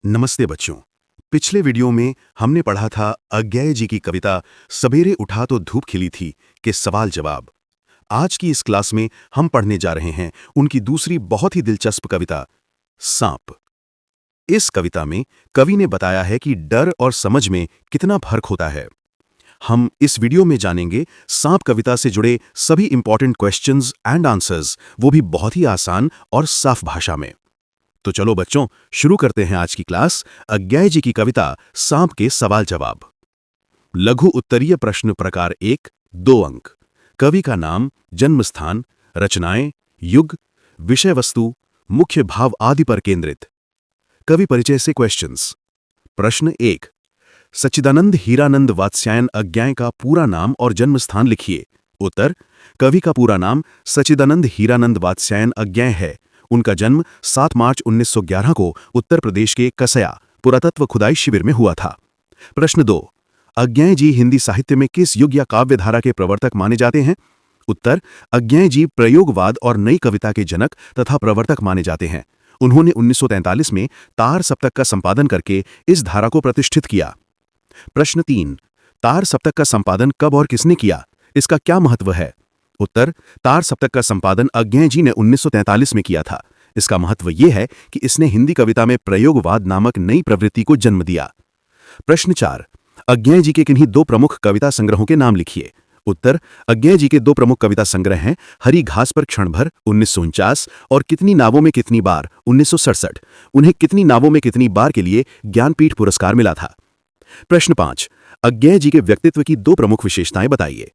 नमस्ते बच्चों। पिछले वीडियो में हमने पढ़ा था अज्ञेय जी की कविता सवेरे उठा तो धूप खिली थी के सवाल जवाब। आज की इस क्लास में हम पढ़ने जा रहे हैं उनकी दूसरी बहुत ही दिलचस्प कविता सांप। इस कविता में कवि ने बताया है कि डर और समझ में कितना फर्क होता है। हम इस वीडियो में जानेंगे सांप कविता से जुड़े सभी इंपॉर्टेंट क्वेश्चंस एंड आंसर्स, वो भी बहुत ही आसान और साफ भाषा में। तो चलो बच्चों, शुरू करते हैं आज की क्लास अज्ञेय जी की कविता सांप के सवाल जवाब। लघु उत्तरीय प्रश्न प्रकार 1, 2 अंक। कवि का नाम, जन्म स्थान, रचनाएं, युग, विषय वस्तु, मुख्य भाव आदि पर केंद्रित। कवि परिचय से क्वेश्चंस। प्रश्न 1, सच्चिदानंद हीरानंद वात्स्यायन अज्ञेय का पूरा नाम और जन्म स्थान लिखिए। उत्तर, कवि का पूरा नाम सच्चिदानंद हीरानंद वात्स्यायन अज्ञेय है। उनका जन्म 7 मार्च 1911 को उत्तर प्रदेश के कसया पुरातत्व खुदाई शिविर में हुआ था। प्रश्न 2, अज्ञेय जी हिंदी साहित्य में किस युग या काव्य धारा के प्रवर्तक माने जाते हैं? उत्तर, अज्ञेय जी प्रयोगवाद और नई कविता के जनक तथा प्रवर्तक माने जाते हैं। उन्होंने 1943 में तार सप्तक का संपादन करके इस धारा को प्रतिष्ठित किया। प्रश्न 3, तार सप्तक का संपादन कब और किसने किया? इसका क्या महत्व है? उत्तर, तार सप्तक का संपादन अज्ञेय जी ने 1943 में किया था। इसका महत्व यह है कि इसने हिंदी कविता में प्रयोगवाद नामक नई प्रवृत्ति को जन्म दिया। प्रश्न 4, अज्ञेय जी के किन्हीं 2 प्रमुख कविता संग्रहों के नाम लिखिए। उत्तर, अज्ञेय जी के 2 प्रमुख कविता संग्रह हैं हरी घास पर क्षण भर 1949 और कितनी नावों में कितनी बार 1967। उन्हें कितनी नावों में कितनी बार के लिए ज्ञानपीठ पुरस्कार मिला था। प्रश्न 5, अज्ञेय जी के व्यक्तित्व की 2 प्रमुख विशेषताएं बताइए।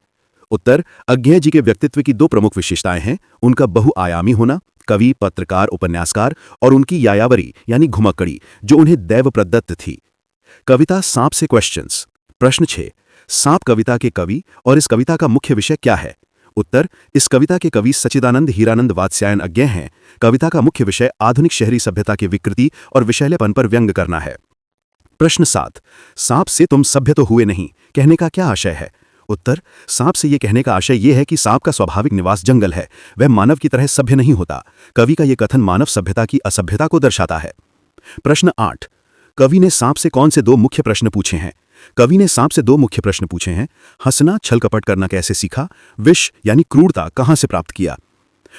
उत्तर, अज्ञेय जी के व्यक्तित्व की 2 प्रमुख विशेषताएं हैं उनका बहुआयामी होना, कवि, पत्रकार, उपन्यासकार, और उनकी यायावरी यानी घुमक्कड़ी जो उन्हें दैव प्रदत्त थी। कविता सांप से क्वेश्चंस। प्रश्न 6, सांप कविता के कवि और इस कविता का मुख्य विषय क्या है? उत्तर, इस कविता के कवि सच्चिदानंद हीरानंद वात्स्यायन अज्ञेय हैं। कविता का मुख्य विषय आधुनिक शहरी सभ्यता की विकृति और विषैलेपन पर व्यंग करना है। प्रश्न 7, सांप से तुम सभ्य तो हुए नहीं कहने का क्या आशय है? उत्तर, सांप से यह कहने का आशय यह है कि सांप का स्वाभाविक निवास जंगल है, वह मानव की तरह सभ्य नहीं होता। कवि का यह कथन मानव सभ्यता की असभ्यता को दर्शाता है। प्रश्न 8, कवि ने सांप से कौन से 2 मुख्य प्रश्न पूछे हैं? कवि ने सांप से 2 मुख्य प्रश्न पूछे हैं। हंसना, छल कपट करना कैसे सीखा? विष यानी क्रूरता कहां से प्राप्त किया?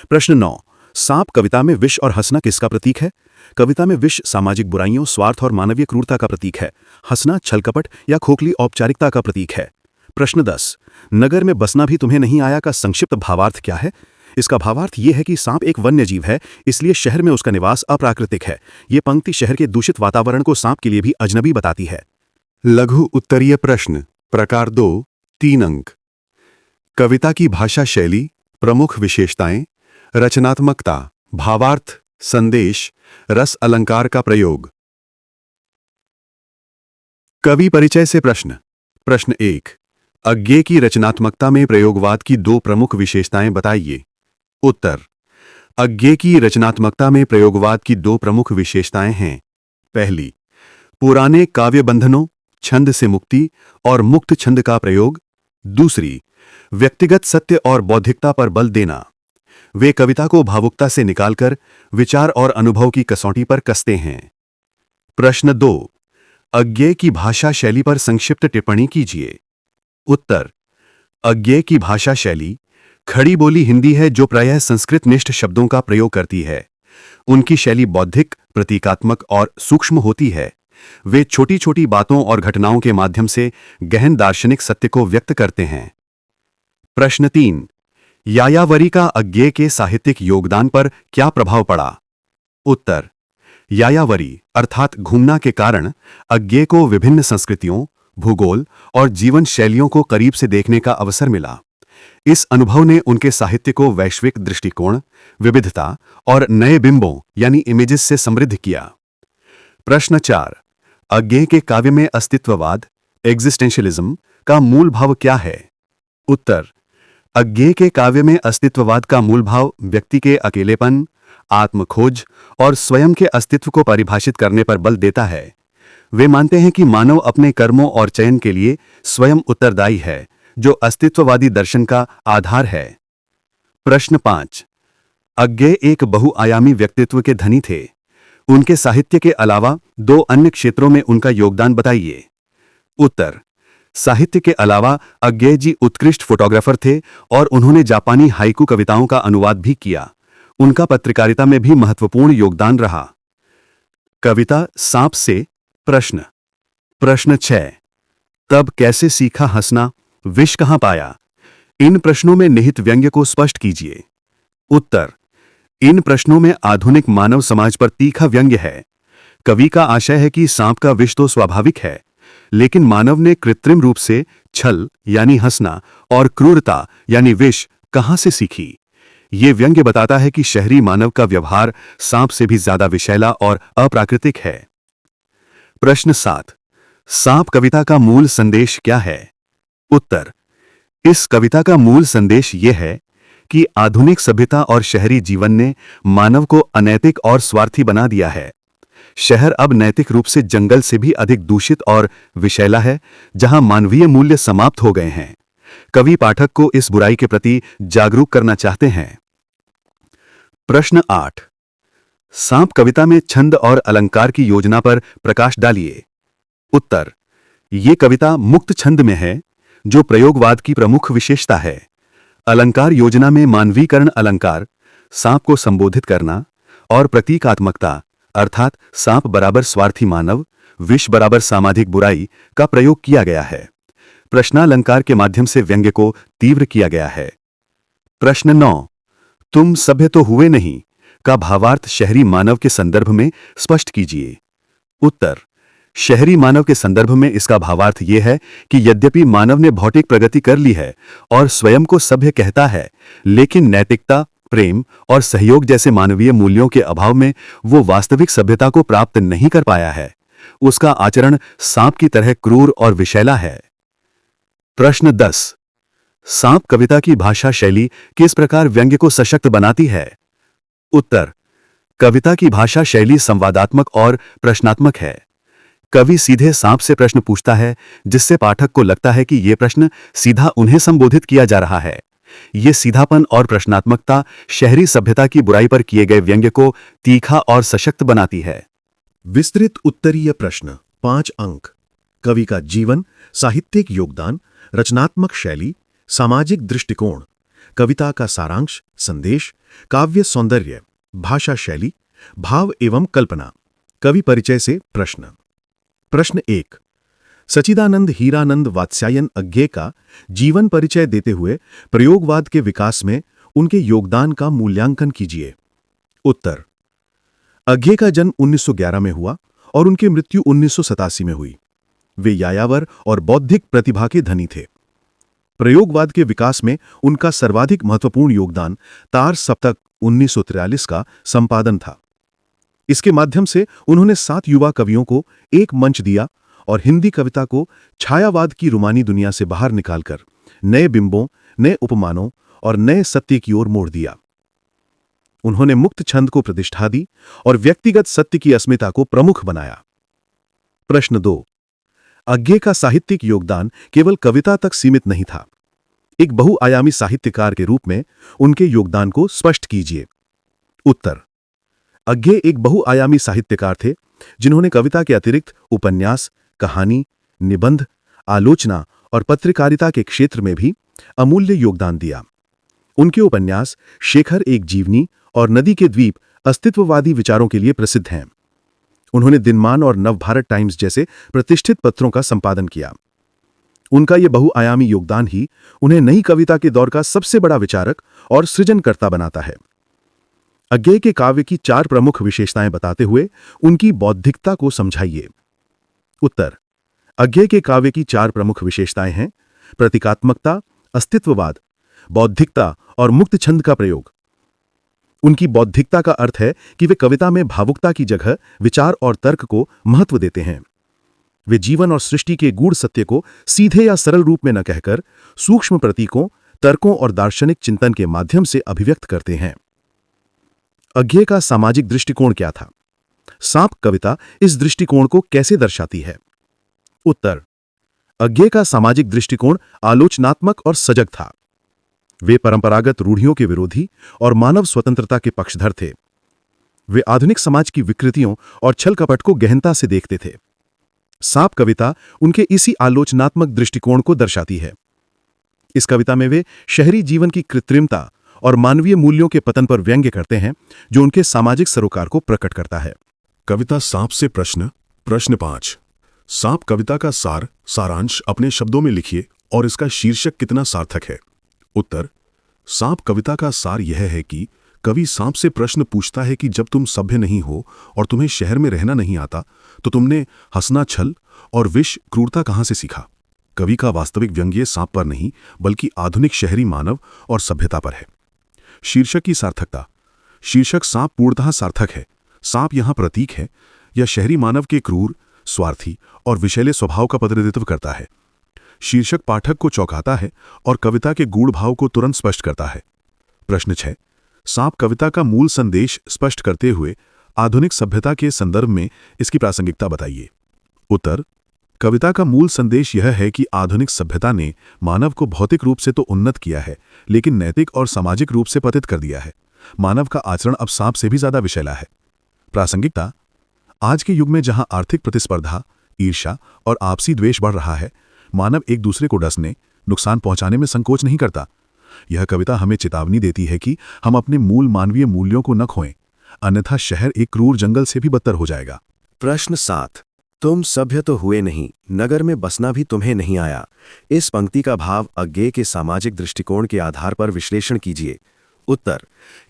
प्रश्न 9, सांप कविता में विष और हंसना किसका प्रतीक है? कविता में विष सामाजिक बुराइयों, स्वार्थ और मानवीय क्रूरता का प्रतीक है। हंसना छल कपट या खोखली औपचारिकता का प्रतीक है। प्रश्न 10, नगर में बसना भी तुम्हें नहीं आया का संक्षिप्त भावार्थ क्या है? इसका भावार्थ यह है कि सांप एक वन्य जीव है, इसलिए शहर में उसका निवास अप्राकृतिक है। ये पंक्ति शहर के दूषित वातावरण को सांप के लिए भी अजनबी बताती है। लघु उत्तरीय प्रश्न प्रकार 2, 3 अंक। कविता की भाषा शैली, प्रमुख विशेषताएं, रचनात्मकता, भावार्थ, संदेश, रस अलंकार का प्रयोग। कवि परिचय से प्रश्न। प्रश्न 1, अज्ञेय की रचनात्मकता में प्रयोगवाद की 2 प्रमुख विशेषताएं बताइए। उत्तर, अज्ञेय की रचनात्मकता में प्रयोगवाद की 2 प्रमुख विशेषताएं हैं। पहली, पुराने काव्य बंधनों, छंद से मुक्ति और मुक्त छंद का प्रयोग। दूसरी, व्यक्तिगत सत्य और बौद्धिकता पर बल देना। वे कविता को भावुकता से निकालकर विचार और अनुभव की कसौटी पर कसते हैं। प्रश्न 2, अज्ञेय की भाषा शैली पर संक्षिप्त टिप्पणी कीजिए। उत्तर, अज्ञेय की भाषा शैली खड़ी बोली हिंदी है जो प्रायः संस्कृत निष्ठ शब्दों का प्रयोग करती है। उनकी शैली बौद्धिक, प्रतीकात्मक और सूक्ष्म होती है। वे छोटी छोटी बातों और घटनाओं के माध्यम से गहन दार्शनिक सत्य को व्यक्त करते हैं। प्रश्न 3, यायावरी का अज्ञेय के साहित्यिक योगदान पर क्या प्रभाव पड़ा? उत्तर, यायावरी अर्थात घूमना के कारण अज्ञेय को विभिन्न संस्कृतियों, भूगोल और जीवन शैलियों को करीब से देखने का अवसर मिला। इस अनुभव ने उनके साहित्य को वैश्विक दृष्टिकोण, विविधता और नए बिंबों यानी इमेजेस से समृद्ध किया। प्रश्न 4, अज्ञेय के काव्य में अस्तित्ववाद, एग्जिस्टेंशियलिज्म का मूल भाव क्या है? उत्तर, अज्ञेय के काव्य में अस्तित्ववाद का मूल भाव व्यक्ति के अकेलेपन, आत्मखोज और स्वयं के अस्तित्व को परिभाषित करने पर बल देता है। वे मानते हैं कि मानव अपने कर्मों और चयन के लिए स्वयं उत्तरदायी है, जो अस्तित्ववादी दर्शन का आधार है। प्रश्न 5, अज्ञेय एक बहुआयामी व्यक्तित्व के धनी थे। उनके साहित्य के अलावा दो अन्य क्षेत्रों में उनका योगदान बताइए। उत्तर। साहित्य के अलावा अज्ञेय जी उत्कृष्ट फोटोग्राफर थे और उन्होंने जापानी हाइकू कविताओं का अनुवाद भी किया। उनका पत्रकारिता में भी महत्वपूर्ण योगदान रहा। कविता सांप से प्रश्न। प्रश्न 6। तब कैसे सीखा हंसना, विष कहां पाया? इन प्रश्नों में निहित व्यंग्य को स्पष्ट कीजिए। उत्तर। इन प्रश्नों में आधुनिक मानव समाज पर तीखा व्यंग्य है। कवि का आशय है कि सांप का विष तो स्वाभाविक है, लेकिन मानव ने कृत्रिम रूप से छल यानी हंसना और क्रूरता यानी विष कहां से सीखी। ये व्यंग्य बताता है कि शहरी मानव का व्यवहार सांप से भी ज्यादा विषैला और अप्राकृतिक है। प्रश्न 7। सांप कविता का मूल संदेश क्या है? उत्तर। इस कविता का मूल संदेश यह है कि आधुनिक सभ्यता और शहरी जीवन ने मानव को अनैतिक और स्वार्थी बना दिया है। शहर अब नैतिक रूप से जंगल से भी अधिक दूषित और विषैला है, जहां मानवीय मूल्य समाप्त हो गए हैं। कवि पाठक को इस बुराई के प्रति जागरूक करना चाहते हैं। प्रश्न 8। सांप कविता में छंद और अलंकार की योजना पर प्रकाश डालिए। उत्तर। ये कविता मुक्त छंद में है, जो प्रयोगवाद की प्रमुख विशेषता है। अलंकार योजना में मानवीकरण अलंकार, सांप को संबोधित करना और प्रतीकात्मकता अर्थात सांप बराबर स्वार्थी मानव, विष बराबर सामाजिक बुराई का प्रयोग किया गया है। प्रश्नालंकार के माध्यम से व्यंग्य को तीव्र किया गया है। प्रश्न 9। तुम सभ्य तो हुए नहीं का भावार्थ शहरी मानव के संदर्भ में स्पष्ट कीजिए। उत्तर। शहरी मानव के संदर्भ में इसका भावार्थ यह है कि यद्यपि मानव ने भौतिक प्रगति कर ली है और स्वयं को सभ्य कहता है, लेकिन नैतिकता, प्रेम और सहयोग जैसे मानवीय मूल्यों के अभाव में वो वास्तविक सभ्यता को प्राप्त नहीं कर पाया है। उसका आचरण सांप की तरह क्रूर और विषैला है। प्रश्न 10। सांप कविता की भाषा शैली किस प्रकार व्यंग्य को सशक्त बनाती है? उत्तर। कविता की भाषा शैली संवादात्मक और प्रश्नात्मक है। कवि सीधे सांप से प्रश्न पूछता है, जिससे पाठक को लगता है कि यह प्रश्न सीधा उन्हें संबोधित किया जा रहा है। ये सीधापन और प्रश्नात्मकता शहरी सभ्यता की बुराई पर किए गए व्यंग्य को तीखा और सशक्त बनाती है। विस्तृत उत्तरीय प्रश्न 5 अंक। कवि का जीवन, साहित्यिक योगदान, रचनात्मक शैली, सामाजिक दृष्टिकोण, कविता का सारांश, संदेश, काव्य सौंदर्य, भाषा शैली, भाव एवं कल्पना। कवि परिचय से प्रश्न। प्रश्न 1। सच्चिदानंद हीरानंद वात्स्यायन अज्ञेय का जीवन परिचय देते हुए प्रयोगवाद के विकास में उनके योगदान का मूल्यांकन कीजिए। उत्तर। अज्ञेय का जन्म 1911 में हुआ और उनकी मृत्यु 1987 में हुई। वे यायावर और बौद्धिक प्रतिभा के धनी थे। प्रयोगवाद के विकास में उनका सर्वाधिक महत्वपूर्ण योगदान तार सप्तक 1943 का संपादन था। इसके माध्यम से उन्होंने 7 युवा कवियों को एक मंच दिया और हिंदी कविता को छायावाद की रुमानी दुनिया से बाहर निकालकर नए बिंबों, नए उपमानों और नए सत्य की ओर मोड़ दिया। उन्होंने मुक्त छंद को प्रतिष्ठा दी और व्यक्तिगत सत्य की अस्मिता को प्रमुख बनाया। प्रश्न 2। अज्ञेय का साहित्यिक योगदान केवल कविता तक सीमित नहीं था। एक बहुआयामी साहित्यकार के रूप में उनके योगदान को स्पष्ट कीजिए। उत्तर। अज्ञेय एक बहुआयामी साहित्यकार थे, जिन्होंने कविता के अतिरिक्त उपन्यास, कहानी, निबंध, आलोचना और पत्रकारिता के क्षेत्र में भी अमूल्य योगदान दिया। उनके उपन्यास शेखर एक जीवनी और नदी के द्वीप अस्तित्ववादी विचारों के लिए प्रसिद्ध हैं। उन्होंने दिनमान और नवभारत टाइम्स जैसे प्रतिष्ठित पत्रों का संपादन किया। उनका यह बहुआयामी योगदान ही उन्हें नई कविता के दौर का सबसे बड़ा विचारक और सृजनकर्ता बनाता है। अज्ञेय के काव्य की 4 प्रमुख विशेषताएं बताते हुए उनकी बौद्धिकता को समझाइए। उत्तर। अज्ञेय के काव्य की 4 प्रमुख विशेषताएं हैं: प्रतीकात्मकता, अस्तित्ववाद, बौद्धिकता और मुक्त छंद का प्रयोग। उनकी बौद्धिकता का अर्थ है कि वे कविता में भावुकता की जगह विचार और तर्क को महत्व देते हैं। वे जीवन और सृष्टि के गूढ़ सत्य को सीधे या सरल रूप में न कहकर सूक्ष्म प्रतीकों, तर्कों और दार्शनिक चिंतन के माध्यम से अभिव्यक्त करते हैं। अज्ञेय का सामाजिक दृष्टिकोण क्या था? सांप कविता इस दृष्टिकोण को कैसे दर्शाती है? उत्तर। अज्ञेय का सामाजिक दृष्टिकोण आलोचनात्मक और सजग था। वे परंपरागत रूढ़ियों के विरोधी और मानव स्वतंत्रता के पक्षधर थे। वे आधुनिक समाज की विकृतियों और छल कपट को गहनता से देखते थे। सांप कविता उनके इसी आलोचनात्मक दृष्टिकोण को दर्शाती है। इस कविता में वे शहरी जीवन की कृत्रिमता और मानवीय मूल्यों के पतन पर व्यंग्य करते हैं, जो उनके सामाजिक सरोकार को प्रकट करता है। कविता सांप से प्रश्न। प्रश्न 5। सांप कविता का सारांश अपने शब्दों में लिखिए और इसका शीर्षक कितना सार्थक है। उत्तर। सांप कविता का सार यह है कि कवि सांप से प्रश्न पूछता है कि जब तुम सभ्य नहीं हो और तुम्हें शहर में रहना नहीं आता, तो तुमने हंसना, छल और विष, क्रूरता कहां से सीखा। कवि का वास्तविक व्यंग्य सांप पर नहीं, बल्कि आधुनिक शहरी मानव और सभ्यता पर है। शीर्षक की सार्थकता। शीर्षक सांप पूर्णतः सार्थक है। सांप यहां प्रतीक है। यह शहरी मानव के क्रूर, स्वार्थी और विषैले स्वभाव का प्रतिनिधित्व करता है। शीर्षक पाठक को चौंकाता है और कविता के गूढ़ भाव को तुरंत स्पष्ट करता है। प्रश्न 6। सांप कविता का मूल संदेश स्पष्ट करते हुए आधुनिक सभ्यता के संदर्भ में इसकी प्रासंगिकता बताइए। उत्तर। कविता का मूल संदेश यह है कि आधुनिक सभ्यता ने मानव को भौतिक रूप से तो उन्नत किया है, लेकिन नैतिक और सामाजिक रूप से पतित कर दिया है। मानव का आचरण अब सांप से भी ज्यादा विषैला है। प्रासंगिकता। आज के युग में जहां आर्थिक प्रतिस्पर्धा, ईर्ष्या और आपसी द्वेष बढ़ रहा है, मानव एक दूसरे को डसने, नुकसान पहुंचाने में संकोच नहीं करता। यह कविता हमें चेतावनी देती है कि हम अपने मूल मानवीय मूल्यों को न खोएं, अन्यथा शहर एक क्रूर जंगल से भी बदतर हो जाएगा। प्रश्न 7। तुम सभ्य तो हुए नहीं, नगर में बसना भी तुम्हें नहीं आया। इस पंक्ति का भाव अज्ञेय के सामाजिक दृष्टिकोण के आधार पर विश्लेषण कीजिए। उत्तर।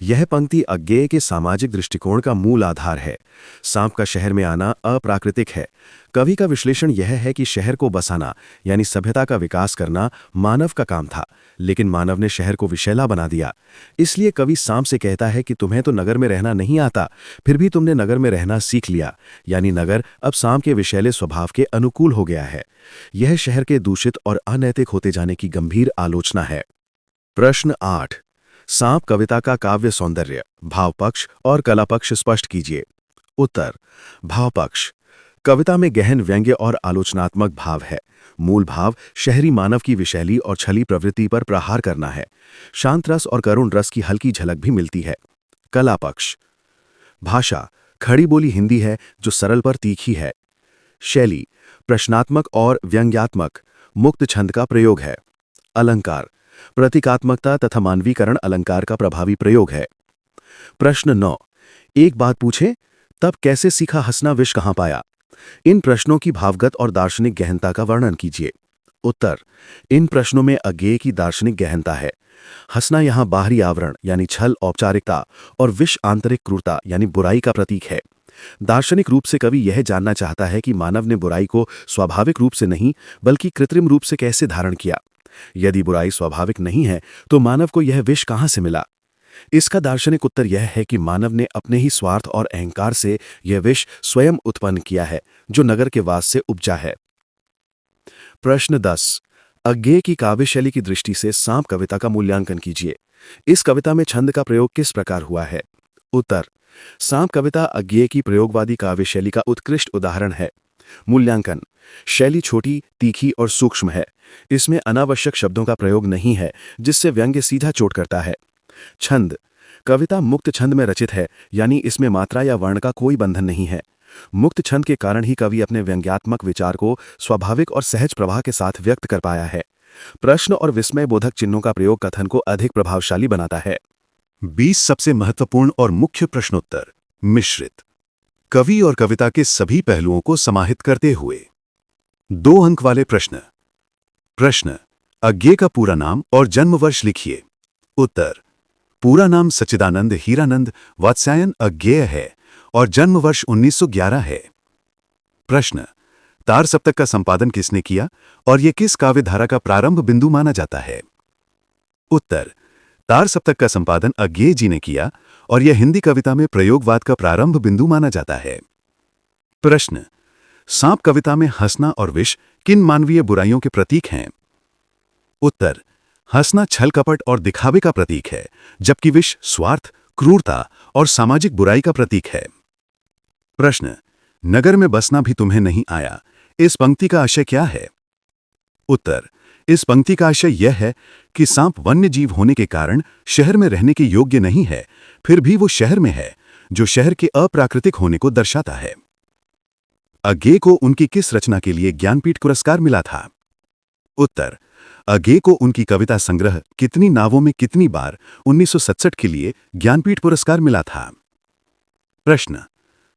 यह पंक्ति अज्ञेय के सामाजिक दृष्टिकोण का मूल आधार है। सांप का शहर में आना अप्राकृतिक है। कवि का विश्लेषण यह है कि शहर को बसाना यानी सभ्यता का विकास करना मानव का काम था, लेकिन मानव ने शहर को विषैला बना दिया। इसलिए कवि सांप से कहता है कि तुम्हें तो नगर में रहना नहीं आता, फिर भी तुमने नगर में रहना सीख लिया, यानी नगर अब सांप के विषैले स्वभाव के अनुकूल हो गया है। यह शहर के दूषित और अनैतिक होते जाने की गंभीर आलोचना है। प्रश्न 8। सांप कविता का काव्य सौंदर्य, भाव पक्ष और कला पक्ष स्पष्ट कीजिए। उत्तर। भाव पक्ष। कविता में गहन व्यंग्य और आलोचनात्मक भाव है। मूल भाव शहरी मानव की विषैली और छली प्रवृत्ति पर प्रहार करना है। शांत रस और करुण रस की हल्की झलक भी मिलती है। कला पक्ष। भाषा खड़ी बोली हिंदी है जो सरल पर तीखी है। शैली प्रश्नात्मक और व्यंग्यात्मक, मुक्त छंद का प्रयोग है। अलंकार प्रतीकात्मकता तथा मानवीकरण अलंकार का प्रभावी प्रयोग है। प्रश्न 9। एक बात पूछे, तब कैसे सीखा हंसना, विष कहां पाया। इन प्रश्नों की भावगत और दार्शनिक गहनता का वर्णन कीजिए। उत्तर। इन प्रश्नों में अज्ञेय की दार्शनिक गहनता है। हंसना यहां बाहरी आवरण यानी छल, औपचारिकता और विष आंतरिक क्रूरता यानी बुराई का प्रतीक है। दार्शनिक रूप से कवि यह जानना चाहता है कि मानव ने बुराई को स्वाभाविक रूप से नहीं बल्कि कृत्रिम रूप से कैसे धारण किया। यदि बुराई स्वाभाविक नहीं है तो मानव को यह विष कहां से मिला। इसका दार्शनिक उत्तर यह है कि मानव ने अपने ही स्वार्थ और अहंकार से यह विष स्वयं उत्पन्न किया है, जो नगर के वास से उपजा है। प्रश्न 10। अज्ञेय की काव्य शैली की दृष्टि से सांप कविता का मूल्यांकन कीजिए। इस कविता में छंद का प्रयोग किस प्रकार हुआ है। उत्तर। सांप कविता अज्ञेय की प्रयोगवादी काव्य शैली का उत्कृष्ट उदाहरण है। मूल्यांकन। शैली छोटी, तीखी और सूक्ष्म है। इसमें अनावश्यक शब्दों का प्रयोग नहीं है, जिससे व्यंग्य सीधा चोट करता है। छंद। कविता मुक्त छंद में रचित है, यानी इसमें मात्रा या वर्ण का कोई बंधन नहीं है। मुक्त छंद के कारण ही कवि अपने व्यंग्यात्मक विचार को स्वाभाविक और सहज प्रवाह के साथ व्यक्त कर पाया है। प्रश्न और विस्मय बोधक चिन्हों का प्रयोग कथन को अधिक प्रभावशाली बनाता है। 20 सबसे महत्वपूर्ण और मुख्य प्रश्नोत्तर मिश्रित, कवि और कविता के सभी पहलुओं को समाहित करते हुए। 2 अंक वाले प्रश्न। प्रश्न। अज्ञेय का पूरा नाम और जन्म वर्ष लिखिए। उत्तर। पूरा नाम सच्चिदानंद हीरानंद वात्स्यायन अज्ञेय है और जन्म वर्ष 1911 है। प्रश्न। तार सप्तक का संपादन किसने किया और यह किस काव्य धारा का प्रारंभ बिंदु माना जाता है। उत्तर। तार सप्तक का संपादन अज्ञेय जी ने किया और यह हिंदी कविता में प्रयोगवाद का प्रारंभ बिंदु माना जाता है। प्रश्न। सांप कविता में हंसना और विष किन मानवीय बुराइयों के प्रतीक हैं। उत्तर। हंसना छल कपट और दिखावे का प्रतीक है, जबकि विष स्वार्थ, क्रूरता और सामाजिक बुराई का प्रतीक है। प्रश्न। नगर में बसना भी तुम्हें नहीं आया, इस पंक्ति का आशय क्या है। उत्तर। इस पंक्ति का आशय यह है कि सांप वन्य जीव होने के कारण शहर में रहने के योग्य नहीं है, फिर भी वो शहर में है, जो शहर के अप्राकृतिक होने को दर्शाता है। अज्ञेय को उनकी किस रचना के लिए ज्ञानपीठ पुरस्कार मिला था? उत्तर, अज्ञेय को उनकी कविता संग्रह कितनी नावों में कितनी बार 1967 के लिए ज्ञानपीठ पुरस्कार मिला था। प्रश्न,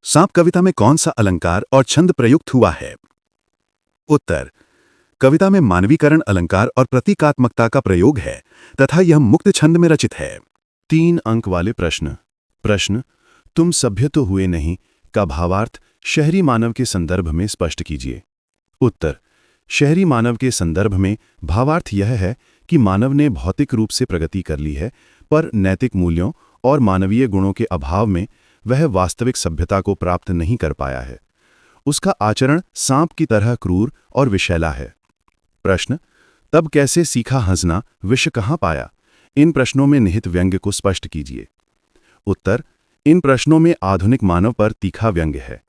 सांप कविता में कौन सा अलंकार और छंद प्रयुक्त हुआ है? उत्तर, कविता में मानवीकरण अलंकार और प्रतीकात्मकता का प्रयोग है तथा यह मुक्त छंद में रचित है। 3 अंक वाले प्रश्न, तुम सभ्य तो हुए नहीं का भावार्थ शहरी मानव के संदर्भ में स्पष्ट कीजिए। उत्तर, शहरी मानव के संदर्भ में भावार्थ यह है कि मानव ने भौतिक रूप से प्रगति कर ली है, पर नैतिक मूल्यों और मानवीय गुणों के अभाव में वह वास्तविक सभ्यता को प्राप्त नहीं कर पाया है। उसका आचरण सांप की तरह क्रूर और विषैला है। प्रश्न, तब कैसे सीखा हंसना, विष कहाँ पाया? इन प्रश्नों में निहित व्यंग्य को स्पष्ट कीजिए। उत्तर, इन प्रश्नों में आधुनिक मानव पर तीखा व्यंग्य है।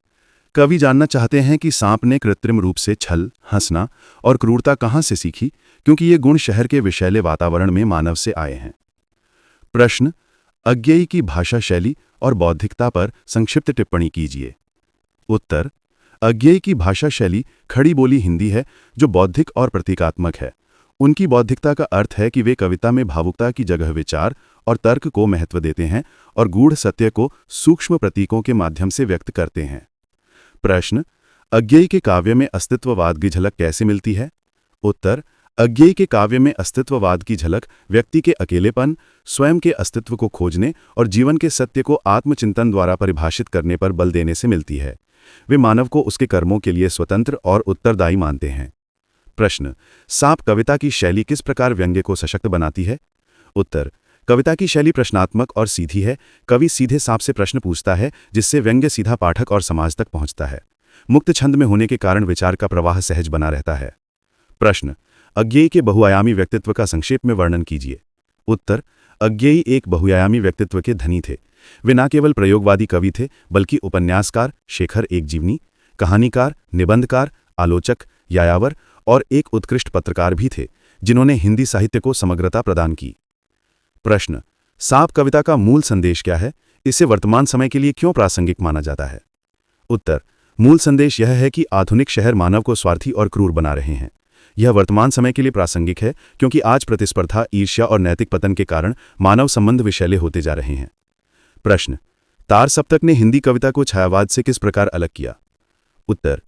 कवि जानना चाहते हैं कि सांप ने कृत्रिम रूप से छल, हंसना और क्रूरता कहाँ से सीखी, क्योंकि ये गुण शहर के विषैले वातावरण में मानव से आए हैं। प्रश्न, अज्ञेय की भाषा शैली और बौद्धिकता पर संक्षिप्त टिप्पणी कीजिए। उत्तर, अज्ञेय की भाषा शैली खड़ी बोली हिंदी है जो बौद्धिक और प्रतीकात्मक है। उनकी बौद्धिकता का अर्थ है कि वे कविता में भावुकता की जगह विचार और तर्क को महत्व देते हैं और गूढ़ सत्य को सूक्ष्म प्रतीकों के माध्यम से व्यक्त करते हैं। प्रश्न, अज्ञेय के काव्य में अस्तित्ववाद की झलक कैसे मिलती है? उत्तर, अज्ञेय के काव्य में अस्तित्ववाद की झलक व्यक्ति के अकेलेपन, स्वयं के अस्तित्व को खोजने और जीवन के सत्य को आत्मचिंतन द्वारा परिभाषित करने पर बल देने से मिलती है। वे मानव को उसके कर्मों के लिए स्वतंत्र और उत्तरदायी मानते हैं। प्रश्न, सांप कविता की शैली किस प्रकार व्यंग्य को सशक्त बनाती है? उत्तर, कविता की शैली प्रश्नात्मक और सीधी है। कवि सीधे सांप से प्रश्न पूछता है, जिससे व्यंग्य सीधा पाठक और समाज तक पहुंचता है। मुक्त छंद में होने के कारण विचार का प्रवाह सहज बना रहता है। प्रश्न, अज्ञेय के बहुआयामी व्यक्तित्व का संक्षेप में वर्णन कीजिए। उत्तर, अज्ञेय एक बहुआयामी व्यक्तित्व के धनी थे। वे न केवल प्रयोगवादी कवि थे, बल्कि उपन्यासकार, शेखर एक जीवनी, कहानीकार, निबंधकार, आलोचक, यायावर और एक उत्कृष्ट पत्रकार भी थे, जिन्होंने हिंदी साहित्य को समग्रता प्रदान की। प्रश्न, सांप कविता का मूल संदेश क्या है? इसे वर्तमान समय के लिए क्यों प्रासंगिक माना जाता है? उत्तर, मूल संदेश यह है कि आधुनिक शहर मानव को स्वार्थी और क्रूर बना रहे हैं। यह वर्तमान समय के लिए प्रासंगिक है क्योंकि आज प्रतिस्पर्धा, ईर्ष्या और नैतिक पतन के कारण मानव संबंध विषैले होते जा रहे हैं। प्रश्न, तार सप्तक ने हिंदी कविता को छायावाद से किस प्रकार अलग किया? उत्तर,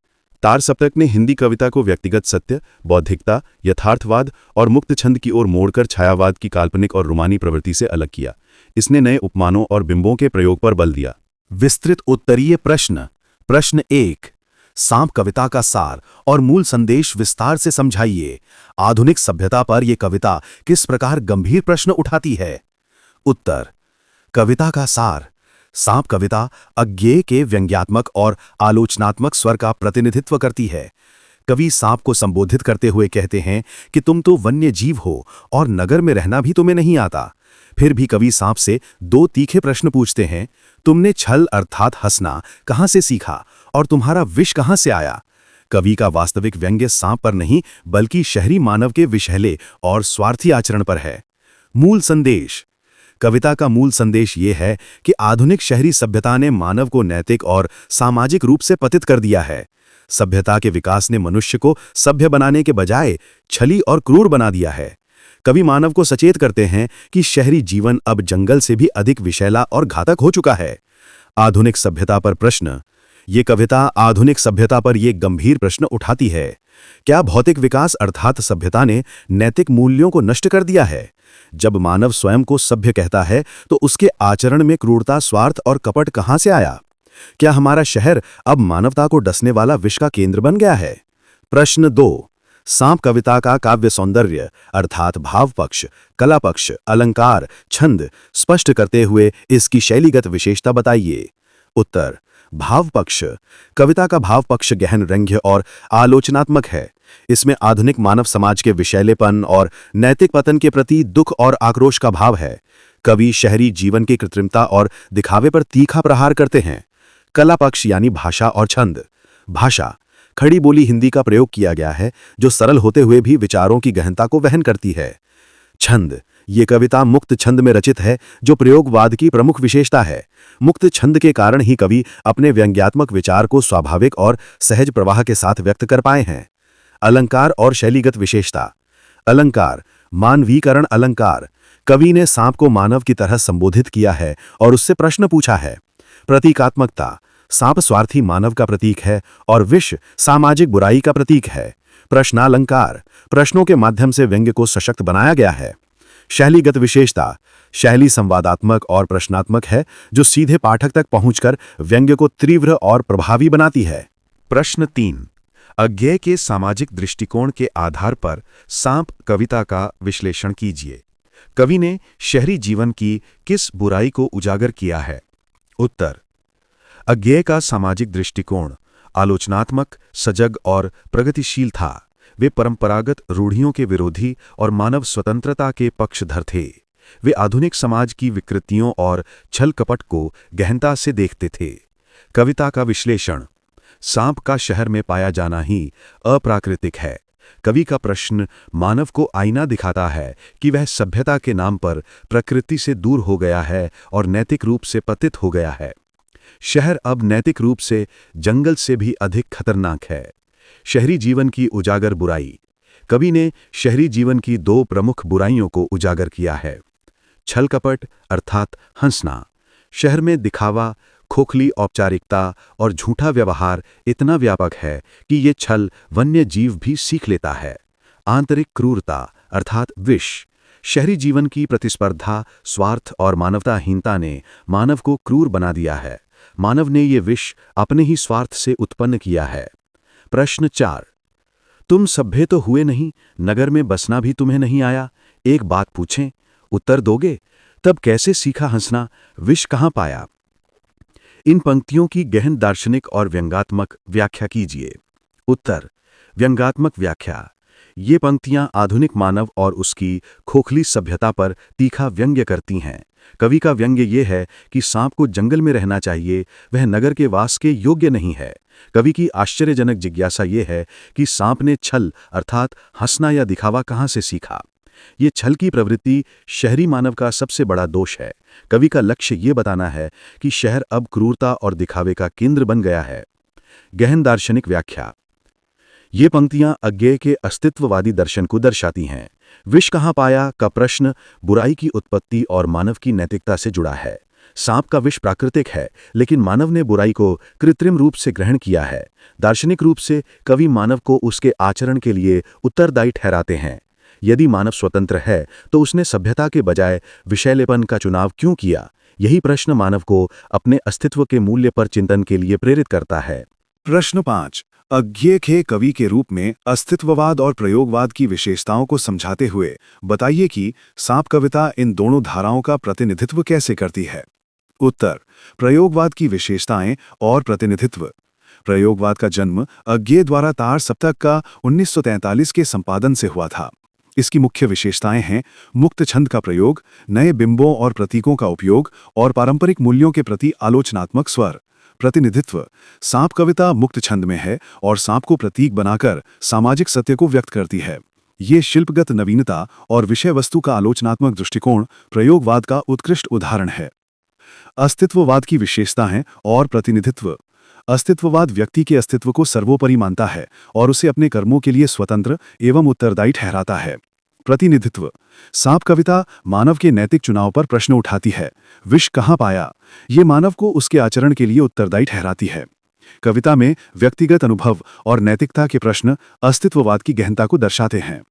तार सप्तक ने हिंदी कविता को व्यक्तिगत सत्य, बौद्धिकता, यथार्थवाद और मुक्त छंद की ओर मोड़कर छायावाद की काल्पनिक और रोमानी प्रवृत्ति से अलग किया। इसने नए उपमानों और बिंबों के प्रयोग पर बल दिया। विस्तृत उत्तरीय प्रश्न। प्रश्न 1, सांप कविता का सार और मूल संदेश विस्तार से समझाइए। आधुनिक सभ्यता पर यह कविता किस प्रकार गंभीर प्रश्न उठाती है? उत्तर, कविता का सार। सांप कविता अज्ञेय के व्यंग्यात्मक और आलोचनात्मक स्वर का प्रतिनिधित्व करती है। कवि सांप को संबोधित करते हुए कहते हैं कि तुम तो वन्य जीव हो और नगर में रहना भी तुम्हें नहीं आता। फिर भी कवि सांप से 2 तीखे प्रश्न पूछते हैं। तुमने छल अर्थात हंसना कहाँ से सीखा और तुम्हारा विष कहाँ से आया? कवि का वास्तविक व्यंग्य सांप पर नहीं, बल्कि शहरी मानव के विषैले और स्वार्थी आचरण पर है। मूल संदेश। कविता का मूल संदेश ये है कि आधुनिक शहरी सभ्यता ने मानव को नैतिक और सामाजिक रूप से पतित कर दिया है। सभ्यता के विकास ने मनुष्य को सभ्य बनाने के बजाय छली और क्रूर बना दिया है। कवि मानव को सचेत करते हैं कि शहरी जीवन अब जंगल से भी अधिक विषैला और घातक हो चुका है। आधुनिक सभ्यता पर प्रश्न। ये कविता आधुनिक सभ्यता पर ये गंभीर प्रश्न उठाती है। क्या भौतिक विकास अर्थात सभ्यता ने नैतिक मूल्यों को नष्ट कर दिया है? जब मानव स्वयं को सभ्य कहता है तो उसके आचरण में क्रूरता, स्वार्थ और कपट कहाँ से आया? क्या हमारा शहर अब मानवता को डसने वाला विष का केंद्र बन गया है? प्रश्न 2, सांप कविता का काव्य सौंदर्य अर्थात भाव पक्ष, कला पक्ष, अलंकार, छंद स्पष्ट करते हुए इसकी शैलीगत विशेषता बताइए। उत्तर, भाव पक्ष। कविता का भाव पक्ष गहन रंग्य और आलोचनात्मक है। इसमें आधुनिक मानव समाज के विषैलेपन और नैतिक पतन के प्रति दुख और आक्रोश का भाव है। कवि शहरी जीवन की कृत्रिमता और दिखावे पर तीखा प्रहार करते हैं। कला पक्ष यानी भाषा और छंद। भाषा, खड़ी बोली हिंदी का प्रयोग किया गया है जो सरल होते हुए भी विचारों की गहनता को वहन करती है। छंद ये कविता मुक्त छंद में रचित है, जो प्रयोगवाद की प्रमुख विशेषता है। मुक्त छंद के कारण ही कवि अपने व्यंग्यात्मक विचार को स्वाभाविक और सहज प्रवाह के साथ व्यक्त कर पाए हैं। अलंकार और शैलीगत विशेषता। अलंकार, मानवीकरण अलंकार। कवि ने सांप को मानव की तरह संबोधित किया है और उससे प्रश्न पूछा है। प्रतीकात्मकता, सांप स्वार्थी मानव का प्रतीक है और विष सामाजिक बुराई का प्रतीक है। प्रश्नालंकार, प्रश्नों के माध्यम से व्यंग्य को सशक्त बनाया गया है। शैलीगत विशेषता, शैली संवादात्मक और प्रश्नात्मक है, जो सीधे पाठक तक पहुंचकर व्यंग्य को तीव्र और प्रभावी बनाती है। प्रश्न 3, अज्ञेय के सामाजिक दृष्टिकोण के आधार पर सांप कविता का विश्लेषण कीजिए। कवि ने शहरी जीवन की किस बुराई को उजागर किया है? उत्तर, अज्ञेय का सामाजिक दृष्टिकोण आलोचनात्मक, सजग और प्रगतिशील था। वे परंपरागत रूढ़ियों के विरोधी और मानव स्वतंत्रता के पक्षधर थे। वे आधुनिक समाज की विकृतियों और छल कपट को गहनता से देखते थे। कविता का विश्लेषण, सांप का शहर में पाया जाना ही अप्राकृतिक है। कवि का प्रश्न मानव को आईना दिखाता है कि वह सभ्यता के नाम पर प्रकृति से दूर हो गया है और नैतिक रूप से पतित हो गया है। शहर अब नैतिक रूप से जंगल से भी अधिक खतरनाक है। शहरी जीवन की उजागर बुराई। कवि ने शहरी जीवन की 2 प्रमुख बुराइयों को उजागर किया है। छल कपट अर्थात हंसना। शहर में दिखावा, खोखली औपचारिकता और झूठा व्यवहार इतना व्यापक है कि ये छल वन्य जीव भी सीख लेता है। आंतरिक क्रूरता अर्थात विष। शहरी जीवन की प्रतिस्पर्धा, स्वार्थ और मानवताहीनता ने मानव को क्रूर बना दिया है। मानव ने ये विष अपने ही स्वार्थ से उत्पन्न किया है। प्रश्न 4, तुम सभ्य तो हुए नहीं, नगर में बसना भी तुम्हें नहीं आया। एक बात पूछें, उत्तर दोगे? तब कैसे सीखा हंसना? विष कहाँ पाया? इन पंक्तियों की गहन दार्शनिक और व्यंग्यात्मक व्याख्या कीजिए। उत्तर, व्यंग्यात्मक व्याख्या। ये पंक्तियां आधुनिक मानव और उसकी खोखली सभ्यता पर तीखा व्यंग्य करती हैं। कवि का व्यंग्य ये है कि सांप को जंगल में रहना चाहिए, वह नगर के वास के योग्य नहीं है। कवि की आश्चर्यजनक जिज्ञासा ये है कि सांप ने छल अर्थात हंसना या दिखावा कहाँ से सीखा। ये छल की प्रवृत्ति शहरी मानव का सबसे बड़ा दोष है। कवि का लक्ष्य ये बताना है कि शहर अब क्रूरता और दिखावे का केंद्र बन गया है। गहन दार्शनिक व्याख्या। ये पंक्तियां अज्ञेय के अस्तित्ववादी दर्शन को दर्शाती हैं। विष कहाँ पाया का प्रश्न बुराई की उत्पत्ति और मानव की नैतिकता से जुड़ा है। सांप का विष प्राकृतिक है, लेकिन मानव ने बुराई को कृत्रिम रूप से ग्रहण किया है। दार्शनिक रूप से कवि मानव को उसके आचरण के लिए उत्तरदायी ठहराते हैं। यदि मानव स्वतंत्र है तो उसने सभ्यता के बजाय विषैलेपन का चुनाव क्यों किया? यही प्रश्न मानव को अपने अस्तित्व के मूल्य पर चिंतन के लिए प्रेरित करता है। प्रश्न 5, अज्ञेय के कवि के रूप में अस्तित्ववाद और प्रयोगवाद की विशेषताओं को समझाते हुए बताइए कि सांप कविता इन दोनों धाराओं का प्रतिनिधित्व कैसे करती है। उत्तर, प्रयोगवाद की विशेषताएं और प्रतिनिधित्व। प्रयोगवाद का जन्म अज्ञेय द्वारा तार सप्तक का 1943 के संपादन से हुआ था। इसकी मुख्य विशेषताएं हैं मुक्त छंद का प्रयोग, नए बिंबों और प्रतीकों का उपयोग और पारंपरिक मूल्यों के प्रति आलोचनात्मक स्वर। प्रतिनिधित्व, सांप कविता मुक्त छंद में है और सांप को प्रतीक बनाकर सामाजिक सत्य को व्यक्त करती है। ये शिल्पगत नवीनता और विषय वस्तु का आलोचनात्मक दृष्टिकोण प्रयोगवाद का उत्कृष्ट उदाहरण है। अस्तित्ववाद की विशेषताएं और प्रतिनिधित्व। अस्तित्ववाद व्यक्ति के अस्तित्व को सर्वोपरि मानता है और उसे अपने कर्मों के लिए स्वतंत्र एवं उत्तरदायी ठहराता है। प्रतिनिधित्व, सांप कविता मानव के नैतिक चुनाव पर प्रश्न उठाती है। विष कहाँ पाया? ये मानव को उसके आचरण के लिए उत्तरदायी ठहराती है। कविता में व्यक्तिगत अनुभव और नैतिकता के प्रश्न अस्तित्ववाद की गहनता को दर्शाते हैं।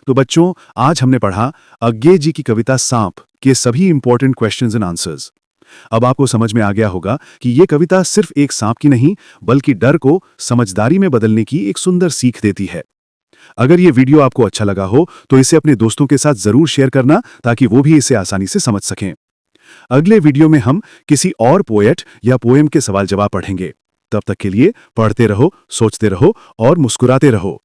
तो बच्चों, आज हमने पढ़ा अज्ञेय जी की कविता सांप के सभी इंपॉर्टेंट क्वेश्चंस एंड आंसर्स। अब आपको समझ में आ गया होगा कि ये कविता सिर्फ एक सांप की नहीं, बल्कि डर को समझदारी में बदलने की एक सुंदर सीख देती है। अगर ये वीडियो आपको अच्छा लगा हो तो इसे अपने दोस्तों के साथ जरूर शेयर करना, ताकि वो भी इसे आसानी से समझ सकें। अगले वीडियो में हम किसी और पोएट या पोएम के सवाल जवाब पढ़ेंगे। तब तक के लिए पढ़ते रहो, सोचते रहो और मुस्कुराते रहो।